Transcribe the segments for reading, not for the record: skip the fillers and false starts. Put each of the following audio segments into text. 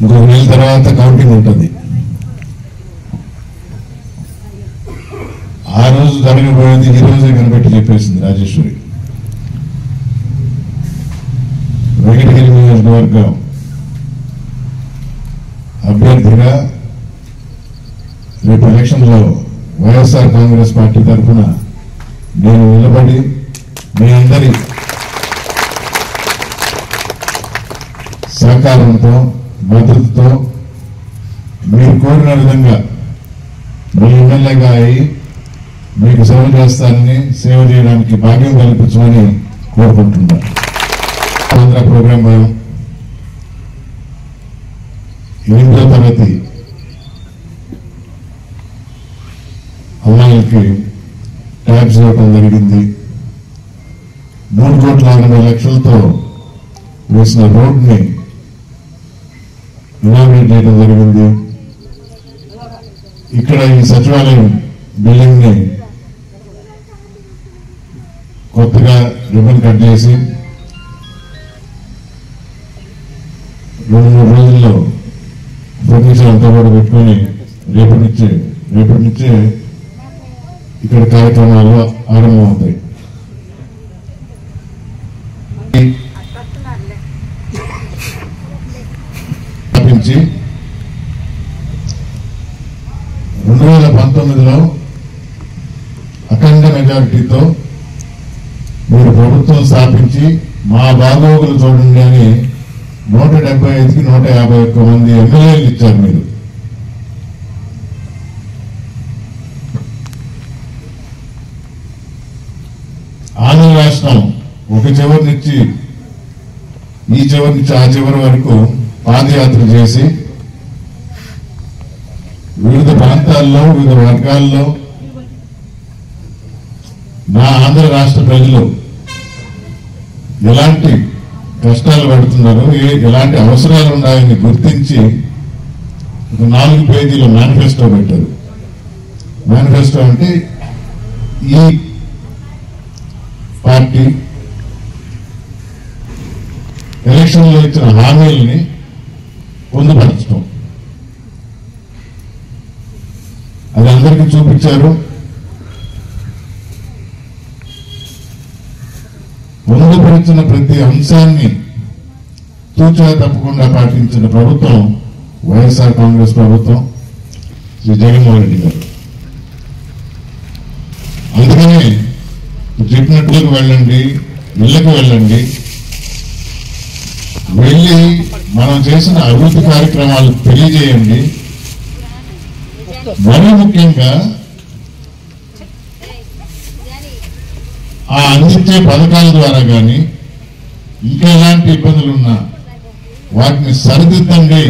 ఇంకొక నెల తర్వాత కౌంటింగ్ ఉంటుంది. ఆ రోజు జరగబోయేది ఈ రోజే కనిపెట్టి చెప్పేసింది రాజేశ్వరి. వెంకటగిరి నియోజకవర్గం అభ్యర్థిగా రేపు ఎలక్షన్లో వైఎస్ఆర్ కాంగ్రెస్ పార్టీ తరఫున నేను నిలబడి మీ అందరి సహకారంతో మద్దతుతో మీరు కోరిన విధంగా మీ ఎమ్మెల్యేగా అయి మీకు సేవ చేస్తానని, సేవ చేయడానికి భాగ్యం కల్పించమని కోరుకుంటున్నాను. ఆంధ్ర ప్రోగ్రాం 8వ తరగతి అమ్మాయిలకి ట్యాబ్స్ ఇవ్వడం జరిగింది. 3,80,00,000తో వేసిన రోడ్ని ఇనాగ్రేట్ చేయడం జరిగింది. ఇక్కడ ఈ సచివాలయం బిల్డింగ్ ని కొత్తగా రిబన్ కట్ చేసి 2-3 రోజుల్లో ఫర్నిచర్ అంతా కూడా పెట్టుకొని రేపటి నుంచే ఇక్కడ కార్యక్రమాలు ఆరంభమవుతాయి. స్థాపించి 2019లో అఖండ మెజారిటీతో మీరు ప్రభుత్వం స్థాపించి మా బాగోగులు చూడండి అని 175కి 151 మంది ఎమ్మెల్యేలు ఇచ్చారు. మీరు ఆంధ్ర రాష్ట్రం ఒక చివరి నుంచి ఈ చివరి నుంచి ఆ చివరి వరకు పాదయాత్ర చేసి వివిధ ప్రాంతాల్లో వివిధ వర్గాల్లో నా ఆంధ్ర రాష్ట్ర ప్రజలు ఎలాంటి కష్టాలు పడుతున్నారు, ఎలాంటి అవసరాలు ఉన్నాయని గుర్తించి 4 పేజీల మేనిఫెస్టో పెట్టారు. మేనిఫెస్టో అంటే ఈ పార్టీ ఎలక్షన్లో ఇచ్చిన హామీలని పొందుపరచడం, అది అందరికీ చూపించారు. పొందుపరిచిన ప్రతి అంశాన్ని తూచా తప్పకుండా పాటించిన ప్రభుత్వం వైఎస్ఆర్ కాంగ్రెస్ ప్రభుత్వం, శ్రీ జగన్మోహన్ రెడ్డి గారు. అందుకనే చెప్పినట్లుగా వెళ్ళండి, ఇళ్లకు వెళ్ళండి, వెళ్ళి మనం చేసిన అభివృద్ధి కార్యక్రమాలు తెలియజేయండి. మరీ ముఖ్యంగా ఆ అందించే పథకాల ద్వారా కానీ ఇంకా ఎలాంటి ఇబ్బందులున్నా వాటిని సరిదిద్దండి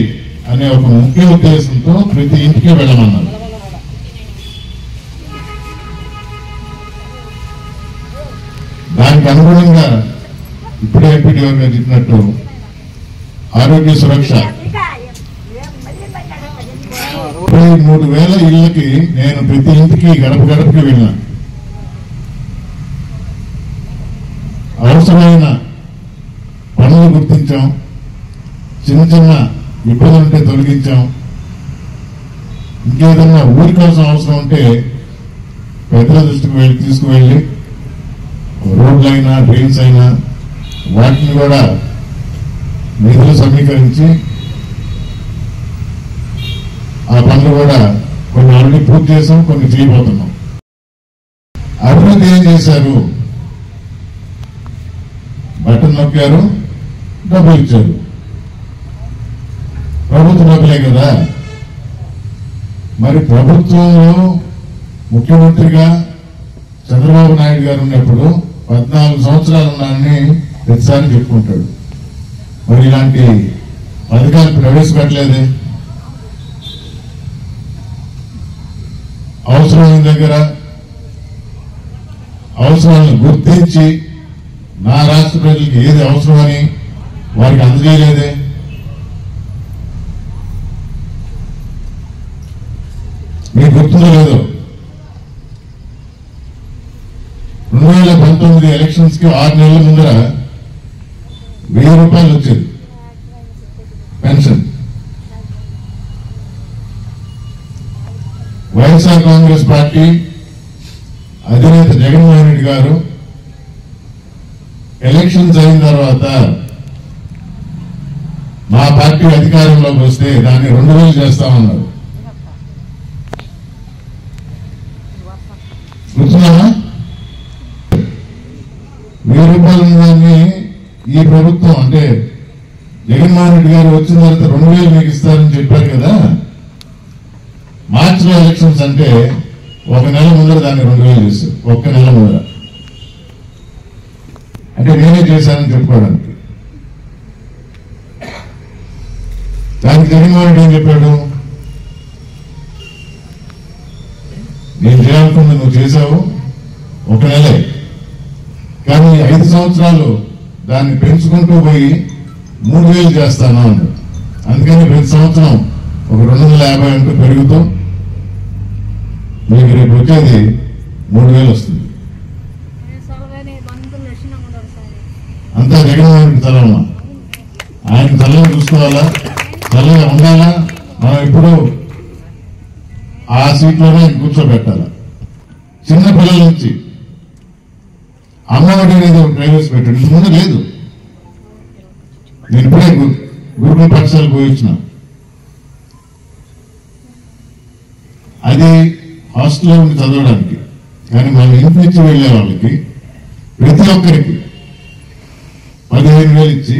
అనే ఒక ముఖ్య ఉద్దేశంతో ప్రతి ఇంటికి వెళ్ళమన్నారు. దానికి అనుగుణంగా ఇప్పుడే ఎంపీడీఓ గారు చెప్పినట్టు ఆరోగ్య సురక్ష 3,000 ఇళ్లకి నేను ప్రతి ఇంటికి గడప గడపకి వెళ్ళినా. అవసరమైన పనులు గుర్తించాం, చిన్న చిన్న ఇబ్బందులుంటే తొలగించాం. ఇంకేదన్నా ఊరి కోసం అవసరం ఉంటే పెద్దల దృష్టికి తీసుకువెళ్ళి రోడ్లైనా డ్రైన్స్ అయినా వాటిని కూడా నిధులు సమీకరించి ఆ పనులు కూడా కొన్ని ఆల్రెడీ పూర్తి చేసాం, కొన్ని చేయబోతున్నాం. అభివృద్ధి ఏం చేశారు? బటన్ నొక్కారు, డబ్బులు ఇచ్చారు. ప్రభుత్వ డబ్బులే కదా. మరి ప్రభుత్వంలో ముఖ్యమంత్రిగా చంద్రబాబు నాయుడు గారు ఉన్నప్పుడు 14 సంవత్సరాలు ఉన్నారని ప్రతిసారి చెప్పుకుంటాడు. మరి ఇలాంటి పథకాలు ప్రవేశపెట్టలేదే. అవసరమైన దగ్గర అవసరాలను గుర్తించి నా రాష్ట్ర ప్రజలకు ఏది అవసరమని వారికి అందజేయలేదే. మీకు గుర్తుందో లేదో, 2019 ఎలక్షన్స్ కి 6 నెలల ముందర 1000 రూపాయలు వచ్చేది పెన్షన్. వైఎస్ఆర్ కాంగ్రెస్ పార్టీ అధినేత జగన్మోహన్ రెడ్డి గారు ఎలక్షన్స్ అయిన తర్వాత మా పార్టీ అధికారంలోకి వస్తే దాన్ని 2000 చేస్తామన్నారు. గుర్తున్నామా? 1000 రూపాయలు దాన్ని ఈ ప్రభుత్వం అంటే జగన్మోహన్ రెడ్డి గారు వచ్చిన తర్వాత 2000 మీకు ఇస్తారని చెప్పారు కదా. మార్చిలో ఎలక్షన్స్ అంటే ఒక నెల ముందర దాన్ని 2000 చేశారు. ఒక్క నెల ముందర అంటే నేనే చేశానని చెప్పుకోవడానికి. దానికి జగన్మోహన్ రెడ్డి ఏం చెప్పాడు? నేను చేయాలనుకుంది నువ్వు చేశావు, ఒక నెలే, కానీ 5 సంవత్సరాలు దాన్ని పెంచుకుంటూ పోయి 3000 చేస్తాను అన్నాడు. అందుకని ప్రతి సంవత్సరం ఒక 250 అంటూ పెరుగుతూ మీకు రేపు వచ్చేది 3000 వస్తుంది. అంతా జగన్మోహన్ రెడ్డి తలమ్మా. ఆయన తల్లని చూసుకోవాలా, చల్లగా ఉండాలా, మనం ఎప్పుడు ఆ సీట్లోనే కూర్చోబెట్టాలా. చిన్న పిల్లల నుంచి అమ్మఒడి అనేది ప్రవేశపెట్టాడు. ఇంత ముందు లేదు. నేను ఇప్పుడే గురుకుల పాఠశాలకు పోయి వచ్చిన. అది హాస్టల్లో ఉండి చదవడానికి, కానీ మన ఇంటి నుంచి వెళ్లే వాళ్ళకి ప్రతి ఒక్కరికి 15,000 ఇచ్చి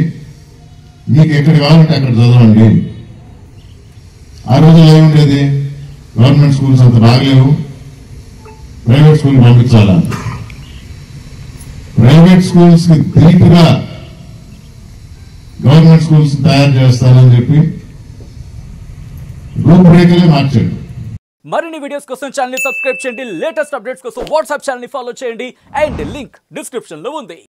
మీకు ఎక్కడ కావాలంటే అక్కడ చదవండి. ఆ రోజుల్లో ఏముండేది? గవర్నమెంట్ స్కూల్స్ అంత బాగలేవు, ప్రైవేట్ స్కూల్ పంపించాలా. ప్రైవేట్ స్కూల్స్ కి ధీటుగా గవర్నమెంట్ స్కూల్స్ తయారు చేస్తానని చెప్పి రూపురేఖలే మార్చాడు. మరిన్ని వీడియోస్ కోసం ఛానల్ ని సబ్స్క్రైబ్ చేయండి. లేటెస్ట్ అప్డేట్స్ కోసం వాట్సాప్ ఛానల్ ని ఫాలో చేయండి. అండ్ లింక్ డిస్క్రిప్షన్ లో ఉంది.